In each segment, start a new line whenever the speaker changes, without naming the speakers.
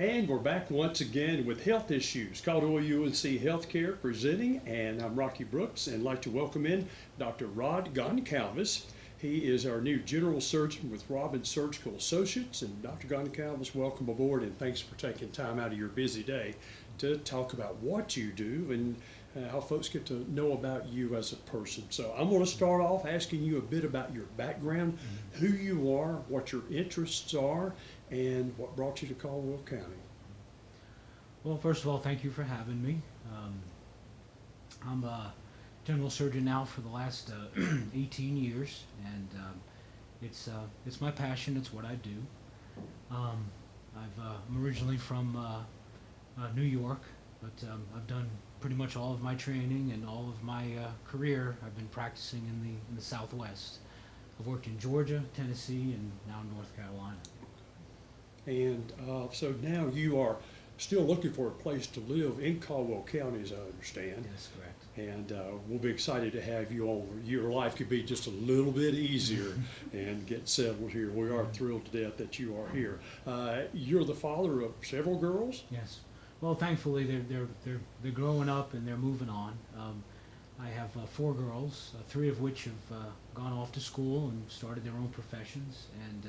And we're back once again with health issues. Caldwell UNC Health Care presenting, and I'm Rocky Brooks, and I'd like to welcome in Dr. Goncalves. He is our new general surgeon with Robbins Surgical Associates. And Dr. Goncalves, welcome aboard, and thanks for taking time out of your busy day to talk about what you do and how folks get to know about you as a person. So I'm going to start off asking you a bit about your background, who you are, what your interests are, and what brought you to Caldwell County.
Well, first of all, thank you for having me. I'm a general surgeon now for the last 18 years, and it's my passion. It's what I do. I'm originally from New York, but I've done pretty much all of my training and all of my career. I've been practicing in the Southwest. I've worked in Georgia, Tennessee, and now North Carolina.
And so now you are still looking for a place to live in Caldwell County, as I understand.
Yes, correct.
And we'll be excited to have you on. Your life could be just a little bit easier and get settled here. We are thrilled to death that you are here. You're the father of several girls?
Yes. Well, thankfully they're growing up and they're moving on. I have 4 girls, 3 of which have gone off to school and started their own professions, and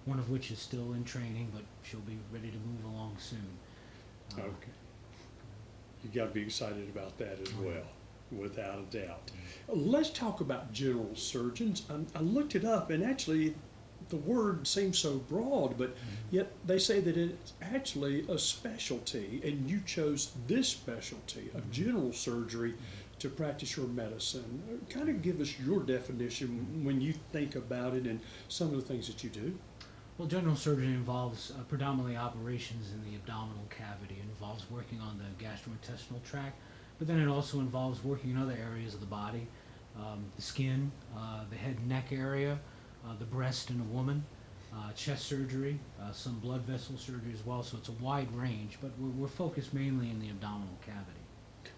one of which is still in training, but she'll be ready to move along soon.
Okay. You got to be excited about that as well, without a doubt. Let's talk about general surgeons. I looked it up, and actually the word seems so broad, but yet they say that it's actually a specialty, and you chose this specialty of general surgery to practice your medicine. Kind of give us your definition when you think about it and some of the things that you do.
Well, general surgery involves predominantly operations in the abdominal cavity. It involves working on the gastrointestinal tract, but then it also involves working in other areas of the body, the skin, the head and neck area, the breast in a woman, chest surgery, some blood vessel surgery as well. So it's a wide range, but we're focused mainly in the abdominal cavity.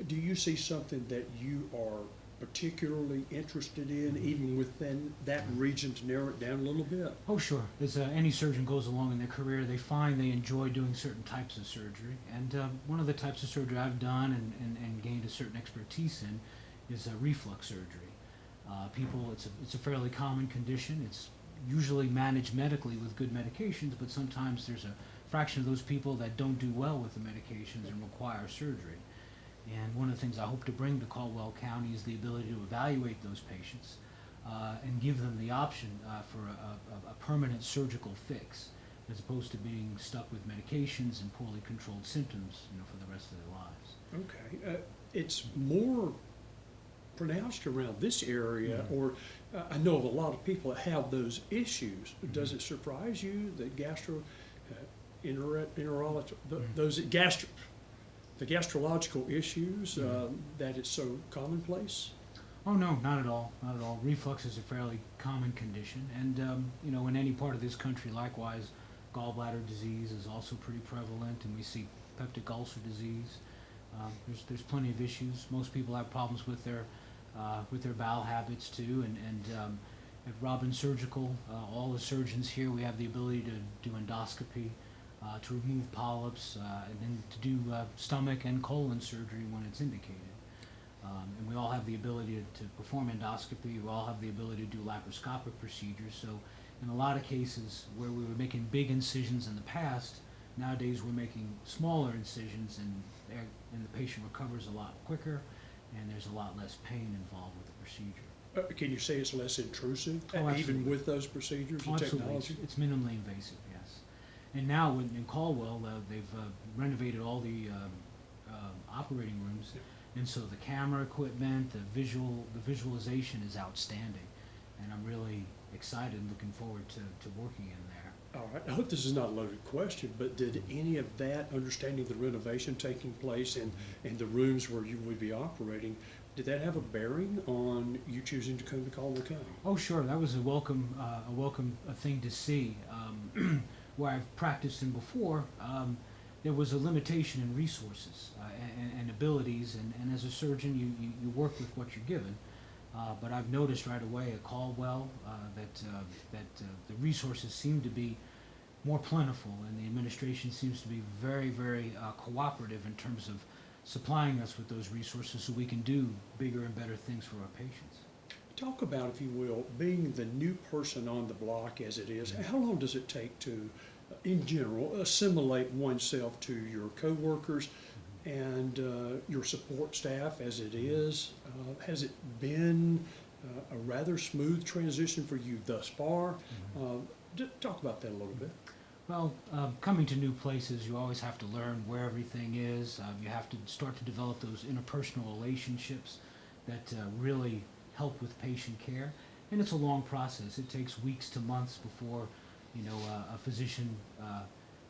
Do you see something that you are particularly interested in, even within that region, to narrow it down a little bit?
Oh, sure. As any surgeon goes along in their career, they find they enjoy doing certain types of surgery. And one of the types of surgery I've done and gained a certain expertise in is reflux surgery. It's a fairly common condition. It's usually managed medically with good medications, but sometimes there's a fraction of those people that don't do well with the medications and require surgery. And one of the things I hope to bring to Caldwell County is the ability to evaluate those patients and give them the option for a permanent surgical fix, as opposed to being stuck with medications and poorly controlled symptoms, for the rest of their lives.
Okay. It's more pronounced around this area, or I know of a lot of people that have those issues. Does it surprise you that the gastrological issues, that it's so commonplace?
Oh, no, not at all, not at all. Reflux is a fairly common condition, and in any part of this country, likewise, gallbladder disease is also pretty prevalent, and we see peptic ulcer disease. There's plenty of issues. Most people have problems with their bowel habits too, and at Robbins Surgical, all the surgeons here, we have the ability to do endoscopy, to remove polyps, and then to do stomach and colon surgery when it's indicated. And we all have the ability to perform endoscopy. We all have the ability to do laparoscopic procedures. So in a lot of cases where we were making big incisions in the past, nowadays we're making smaller incisions, and the patient recovers a lot quicker, and there's a lot less pain involved with the procedure.
Can you say it's less intrusive, even with those procedures and technology?
It's minimally invasive, yes. And now in Caldwell, they've renovated all the operating rooms, and so the camera equipment, the visualization is outstanding, and I'm really excited and looking forward to working in there.
All right. I hope this is not a loaded question, but did any of that, understanding the renovation taking place and the rooms where you would be operating, did that have a bearing on you choosing to come to Caldwell County?
Oh, sure. That was a welcome thing to see. Where I've practiced in before, there was a limitation in resources and abilities, and as a surgeon, you work with what you're given. But I've noticed right away at Caldwell that the resources seem to be more plentiful, and the administration seems to be very, very cooperative in terms of supplying us with those resources so we can do bigger and better things for our patients.
Talk about, if you will, being the new person on the block as it is. How long does it take to, in general, assimilate oneself to your coworkers and your support staff as it is? Has it been a rather smooth transition for you thus far? Talk about that a little bit.
Well, coming to new places, you always have to learn where everything is. You have to start to develop those interpersonal relationships that really help with patient care. And it's a long process. It takes weeks to months before, a physician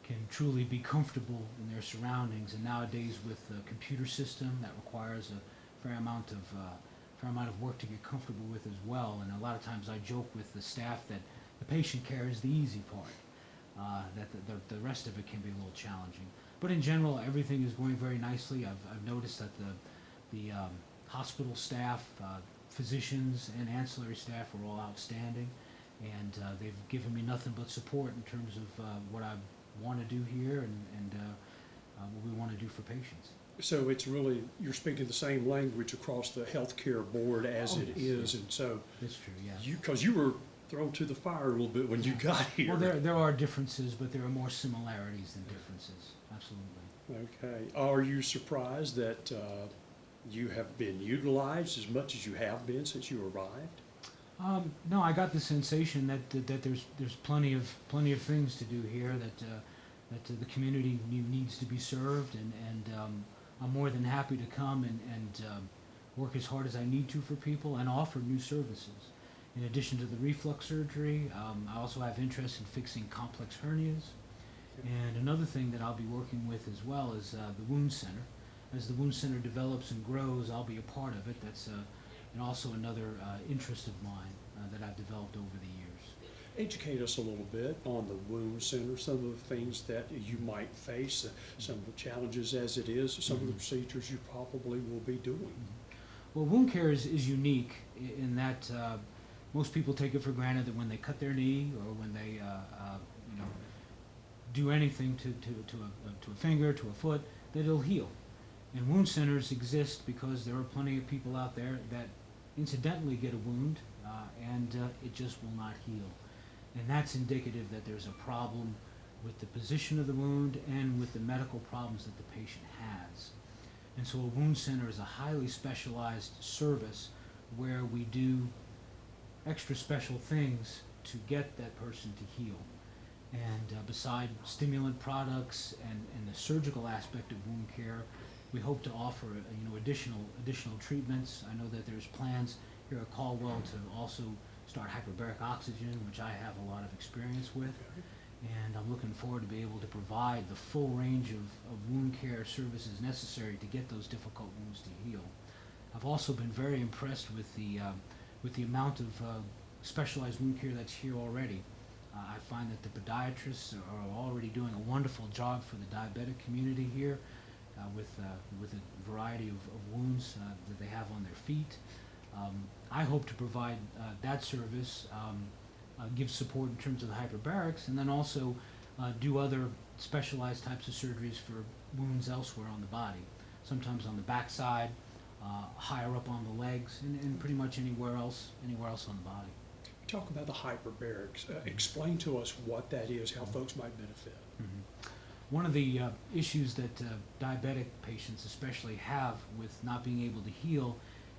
can truly be comfortable in their surroundings. And nowadays, with the computer system, that requires a fair amount of work to get comfortable with as well. And a lot of times I joke with the staff that the patient care is the easy part. That the rest of it can be a little challenging. But in general, everything is going very nicely. I've noticed that the hospital staff, physicians, and ancillary staff are all outstanding, and they've given me nothing but support in terms of what I want to do here and what we want to do for patients.
So it's really, you're speaking the same language across the healthcare board as it is, and so
that's true. Yeah.
Because you were thrown to the fire a little bit when you got here.
Well, there are differences, but there are more similarities than differences. Absolutely.
Okay. Are you surprised that you have been utilized as much as you have been since you arrived?
No, I got the sensation that there's plenty of things to do here, that the community needs to be served, and I'm more than happy to come and work as hard as I need to for people and offer new services. In addition to the reflux surgery, I also have interest in fixing complex hernias. And another thing that I'll be working with as well is the wound center. As the wound center develops and grows, I'll be a part of it. That's and also another interest of mine that I've developed over the years.
Educate us a little bit on the wound center, some of the things that you might face, some of the challenges as it is, some of the procedures you probably will be doing.
Well, wound care is unique in that most people take it for granted that when they cut their knee or when they do anything to a finger, to a foot, that it'll heal. And wound centers exist because there are plenty of people out there that incidentally get a wound and it just will not heal. And that's indicative that there's a problem with the position of the wound and with the medical problems that the patient has. And so a wound center is a highly specialized service where we do extra special things to get that person to heal. And beside stimulant products and the surgical aspect of wound care, we hope to offer additional treatments. I know that there's plans here at Caldwell to also start hyperbaric oxygen, which I have a lot of experience with. And I'm looking forward to be able to provide the full range of wound care services necessary to get those difficult wounds to heal. I've also been very impressed with the amount of specialized wound care that's here already. I find that the podiatrists are already doing a wonderful job for the diabetic community here with a variety of wounds that they have on their feet. I hope to provide that service, give support in terms of the hyperbarics, and then also do other specialized types of surgeries for wounds elsewhere on the body, sometimes on the backside, higher up on the legs, and pretty much anywhere else on the body.
Talk about the hyperbarics. Explain to us what that is, how folks might benefit.
One of the issues that diabetic patients especially have with not being able to heal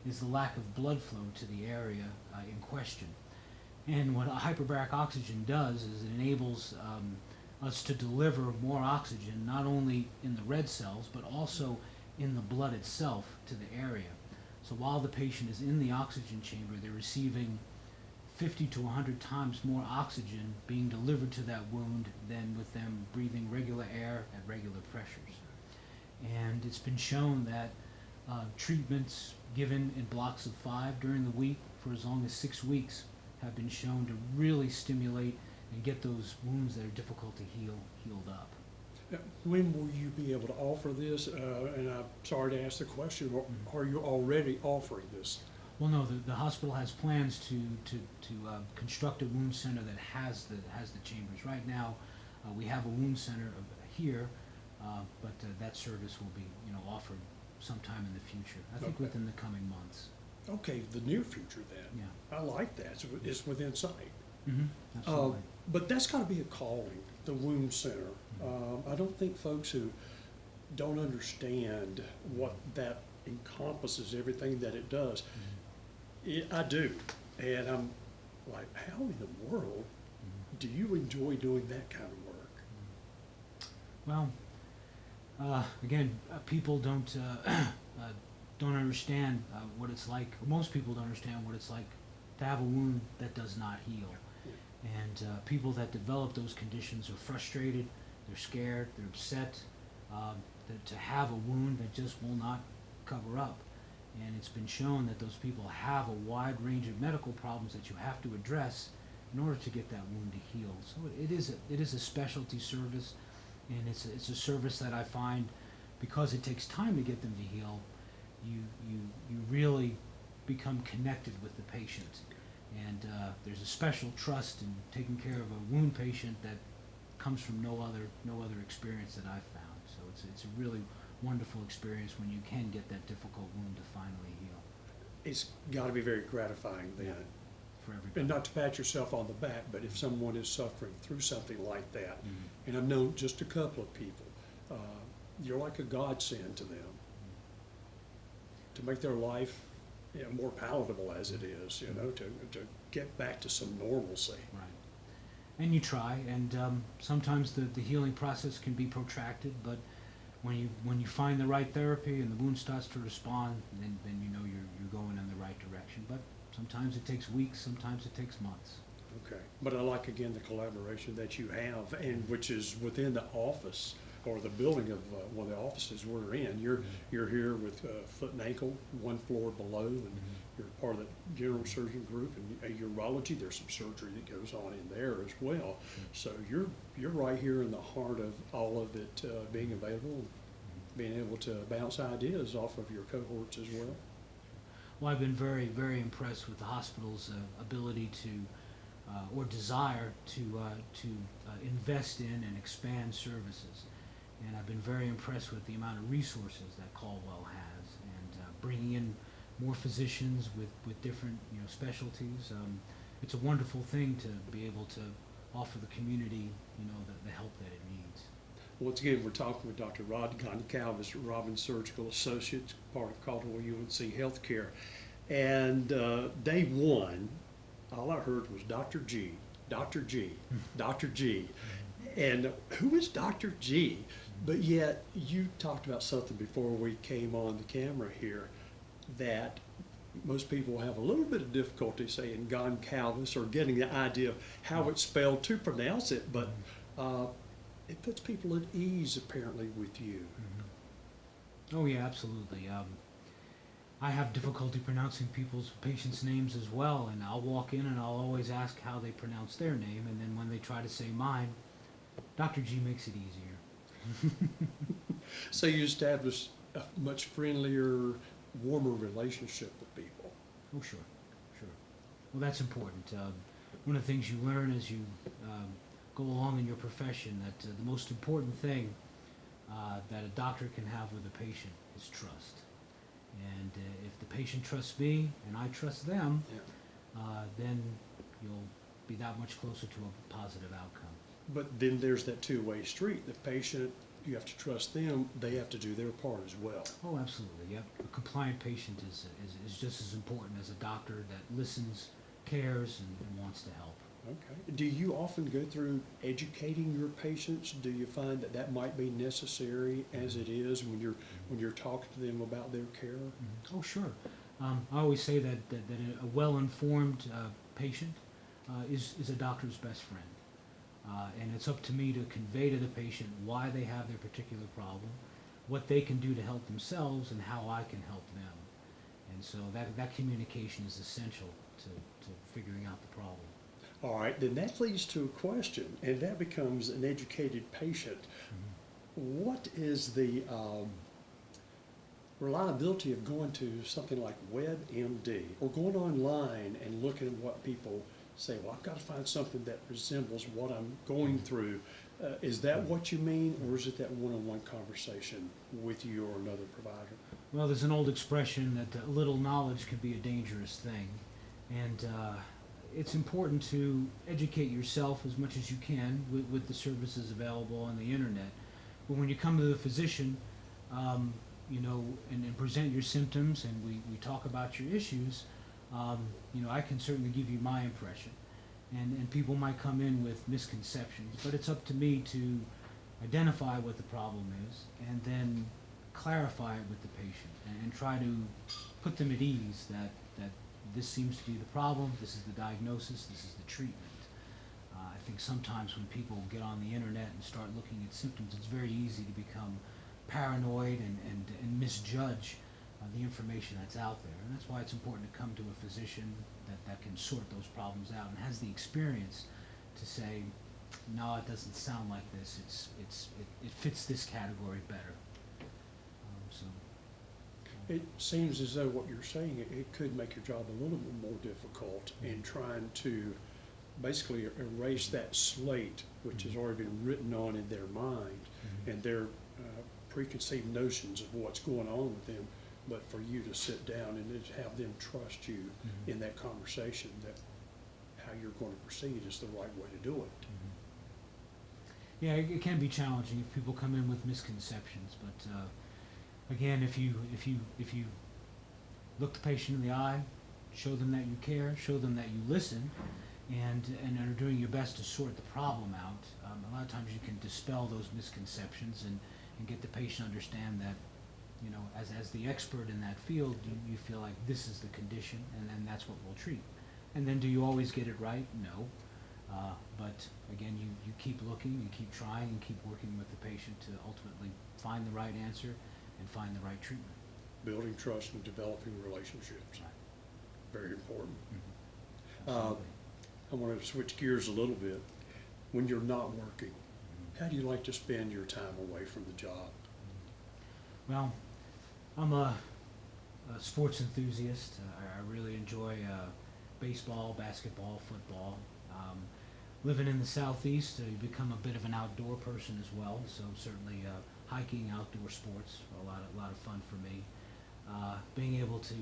is the lack of blood flow to the area in question. And what hyperbaric oxygen does is it enables us to deliver more oxygen, not only in the red cells, but also in the blood itself to the area. So while the patient is in the oxygen chamber, they're receiving 50 to 100 times more oxygen being delivered to that wound than with them breathing regular air at regular pressures. And it's been shown that treatments given in blocks of 5 during the week for as long as 6 weeks have been shown to really stimulate and get those wounds that are difficult to heal healed up.
When will you be able to offer this? And I'm sorry to ask the question, are you already offering this?
Well, no, the hospital has plans to construct a wound center that has the chambers. Right now, We have a wound center here, but that service will be, offered sometime in the future. I think
Okay.
within the coming months.
Okay, the near future then.
Yeah.
I like that. It's within sight.
Mm-hmm. Absolutely.
But that's got to be a calling, the wound center. I don't think folks who don't understand what that encompasses, everything that it does. I do, and I'm like, how in the world do you enjoy doing that kind of work?
Well, again, people don't understand what it's like. Most people don't understand what it's like to have a wound that does not heal. And people that develop those conditions are frustrated, they're scared, they're upset to have a wound that just will not cover up. And it's been shown that those people have a wide range of medical problems that you have to address in order to get that wound to heal. So it is a specialty service, and it's a service that I find, because it takes time to get them to heal, you really become connected with the patient. And there's a special trust in taking care of a wound patient that comes from no other experience that I've found. So it's a really wonderful experience when you can get that difficult wound to finally heal.
It's got to be very gratifying then.
Yeah, for everybody.
And not to pat yourself on the back, but if someone is suffering through something like that, and I've known just a couple of people, you're like a godsend to them to make their life more palatable as it is, to get back to some normalcy.
Right. And you try, and sometimes the healing process can be protracted, but when you find the right therapy and the wound starts to respond, then you know you're going in the right direction. But sometimes it takes weeks, sometimes it takes months.
Okay, but I like again the collaboration that you have, and which is within the office or the building of one of the offices we're in. You're here with foot and ankle, one floor below, and you're part of the general surgeon group and urology. There's some surgery that goes on in there as well. So you're right here in the heart of all of it being available, being able to bounce ideas off of your cohorts as well.
Well, I've been very, very impressed with the hospital's ability to, or desire to invest in and expand services. And I've been very impressed with the amount of resources that Caldwell has, and bringing in more physicians with different specialties. It's a wonderful thing to be able to offer the community the help that it needs.
Once again, we're talking with Dr. Rod Goncalves, Robbins Surgical Associates, part of Caldwell UNC Health Care. And day one, all I heard was Dr. G, Dr. G, Dr. G. And who is Dr. G? But yet, you talked about something before we came on the camera here that most people have a little bit of difficulty saying Goncalves or getting the idea of how it's spelled to pronounce it, but it puts people at ease apparently with you.
Oh yeah, absolutely. I have difficulty pronouncing patients' names as well, and I'll walk in and I'll always ask how they pronounce their name, and then when they try to say mine, Dr. G makes it easier.
So you establish a much friendlier, warmer relationship with people.
Oh, sure. Well, that's important. One of the things you learn as you go along in your profession, that the most important thing that a doctor can have with a patient is trust. And if the patient trusts me and I trust them, then you'll be that much closer to a positive outcome.
But then there's that two-way street. The patient, you have to trust them, they have to do their part as well.
Oh, absolutely, yep. A compliant patient is just as important as a doctor that listens, cares, and wants to help.
Okay. Do you often go through educating your patients? Do you find that that might be necessary as it is when you're talking to them about their care?
Oh, sure. I always say that a well-informed patient is a doctor's best friend. And it's up to me to convey to the patient why they have their particular problem, what they can do to help themselves, and how I can help them. And so that communication is essential to figuring out the problem.
All right, then that leads to a question, and that becomes an educated patient. What is the reliability of going to something like WebMD or going online and looking at what people say, well, I've got to find something that resembles what I'm going through Is that what you mean, or is it that one-on-one conversation with you or another provider?
Well, there's an old expression that a little knowledge can be a dangerous thing, and it's important to educate yourself as much as you can with the services available on the internet. But when you come to the physician, you know, and present your symptoms, and we talk about your issues, you know, I can certainly give you my impression. And people might come in with misconceptions, but it's up to me to identify what the problem is and then clarify it with the patient and try to put them at ease that this seems to be the problem, this is the diagnosis, this is the treatment. I think sometimes when people get on the internet and start looking at symptoms, it's very easy to become paranoid and misjudge the information that's out there. And that's why it's important to come to a physician that can sort those problems out and has the experience to say, no, it doesn't sound like this. It fits this category better.
It seems as though what you're saying, it could make your job a little bit more difficult in trying to basically erase that slate, which has already been written on in their mind, and their preconceived notions of what's going on with them, but for you to sit down and just have them trust you in that conversation that how you're going to proceed is the right way to do it.
Yeah, it can be challenging if people come in with misconceptions, but again, if you look the patient in the eye, show them that you care, show them that you listen, and are doing your best to sort the problem out, a lot of times you can dispel those misconceptions and get the patient to understand that, you know, as the expert in that field, you feel like this is the condition, and that's what we'll treat. And then do you always get it right? No. But again, you keep looking, you keep trying, and keep working with the patient to ultimately find the right answer and find the right treatment.
Building trust and developing relationships. Very important.
Absolutely.
I want to switch gears a little bit. When you're not working, how do you like to spend your time away from the job?
Well, I'm a sports enthusiast. I really enjoy baseball, basketball, football. Living in the southeast, you become a bit of an outdoor person as well. So certainly hiking, outdoor sports, a lot of fun for me. Being able to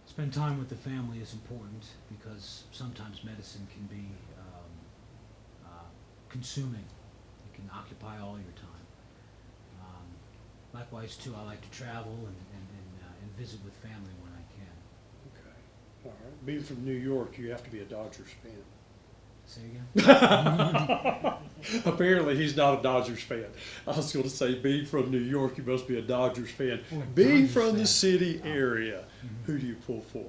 spend time with the family is important because sometimes medicine can be consuming. It can occupy all your time. Likewise, too, I like to travel and visit with family when I can.
Okay, all right. Being from New York, you have to be a Dodgers fan.
Say again?
Apparently, he's not a Dodgers fan. I was going to say, being from New York, you must be a Dodgers fan.
Oh,
Being
Dodgers
from
fan.
the city area, who do you pull for?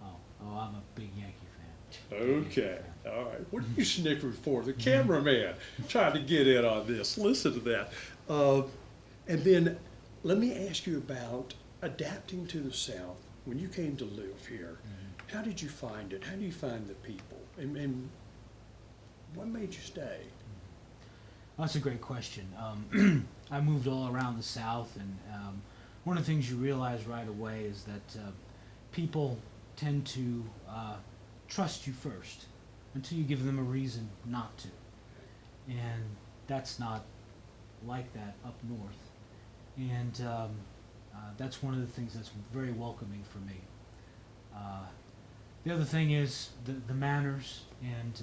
Oh, I'm a big Yankee fan.
Okay, all right. What are you snickering for? The cameraman trying to get in on this. Listen to that. And then let me ask you about adapting to the South. When you came to live here, how did you find it? How do you find the people? And what made you stay?
Well, that's a great question. I moved all around the South, and one of the things you realize right away is that people tend to trust you first until you give them a reason not to. And that's not like that up north. And that's one of the things that's very welcoming for me. The other thing is the manners and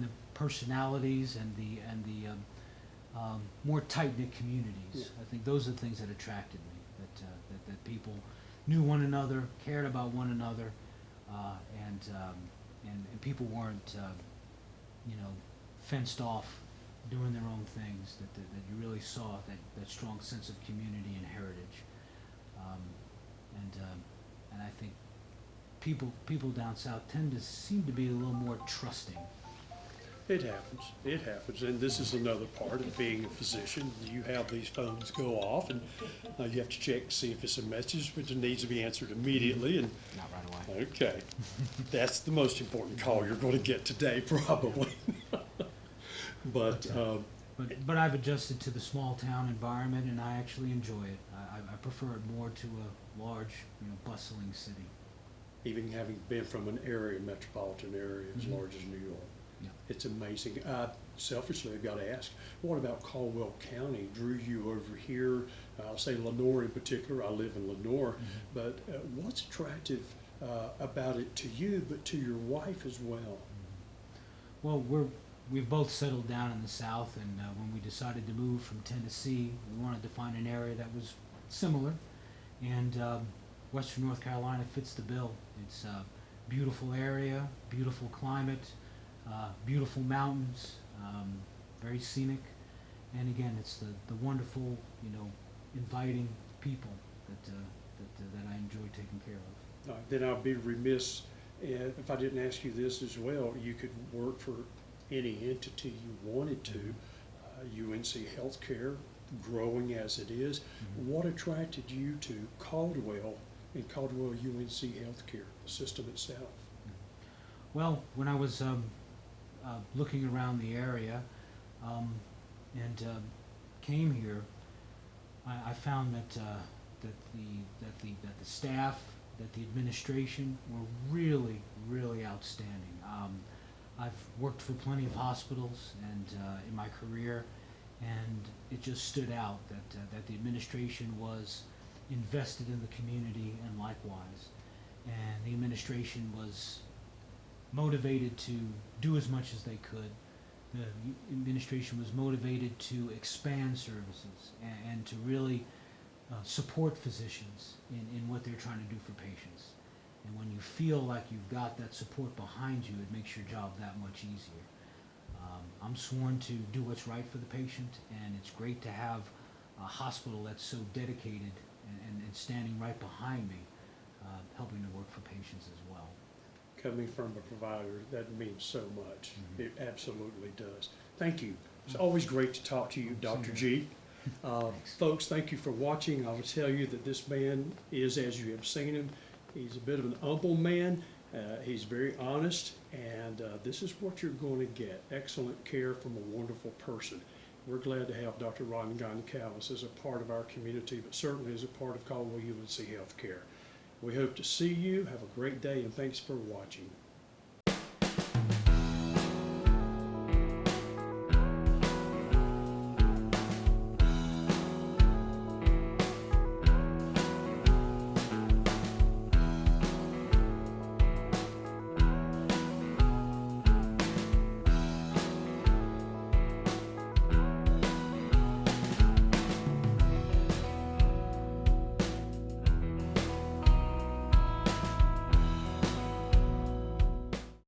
the personalities and the more tight-knit communities.
Yeah.
I think those are the things that attracted me. That people knew one another, cared about one another, and people weren't you know, fenced off doing their own things. That you really saw that strong sense of community and heritage. And I think people down south tend to seem to be a little more trusting.
It happens. It happens. And this is another part of being a physician. You have these phones go off, and you have to check to see if it's a message which needs to be answered immediately. And
Not right away.
okay, that's the most important call you're going to get today, probably. But
But I've adjusted to the small town environment, and I actually enjoy it. I prefer it more to a large, bustling city.
even having been from an area, metropolitan area as large as New York.
Yeah.
It's amazing. Selfishly, I've got to ask, what about Caldwell County drew you over here? I'll say Lenoir in particular. I live in Lenoir, but what's attractive about it to you, but to your wife as well?
Well, we've both settled down in the South, and when we decided to move from Tennessee, we wanted to find an area that was similar, and Western North Carolina fits the bill. It's a beautiful area, beautiful climate, beautiful mountains, very scenic, and again, it's the wonderful, inviting people that I enjoy taking care of.
Then I'll be remiss if I didn't ask you this as well. You could work for any entity you wanted to. UNC Health Care, growing as it is. What attracted you to Caldwell and Caldwell UNC Health Care, the system itself?
Well, when I was looking around the area and came here, I found that the staff, that the administration were really, really outstanding. I've worked for plenty of hospitals and in my career, and it just stood out that the administration was invested in the community, and likewise, and the administration was motivated to do as much as they could. The administration was motivated to expand services and to really support physicians in what they're trying to do for patients. And when you feel like you've got that support behind you, it makes your job that much easier. I'm sworn to do what's right for the patient, and it's great to have a hospital that's so dedicated and standing right behind me, helping to work for patients as well.
Coming from a provider, that means so much. It absolutely does. Thank you. It's always great to talk to you, Dr. G. Folks, thank you for watching. I will tell you that this man is, as you have seen him, he's a bit of an humble man. He's very honest, and this is what you're going to get. Excellent care from a wonderful person. We're glad to have Dr. Ron Goncalves as a part of our community, but certainly as a part of Caldwell UNC Health Care. We hope to see you. Have a great day, and thanks for watching.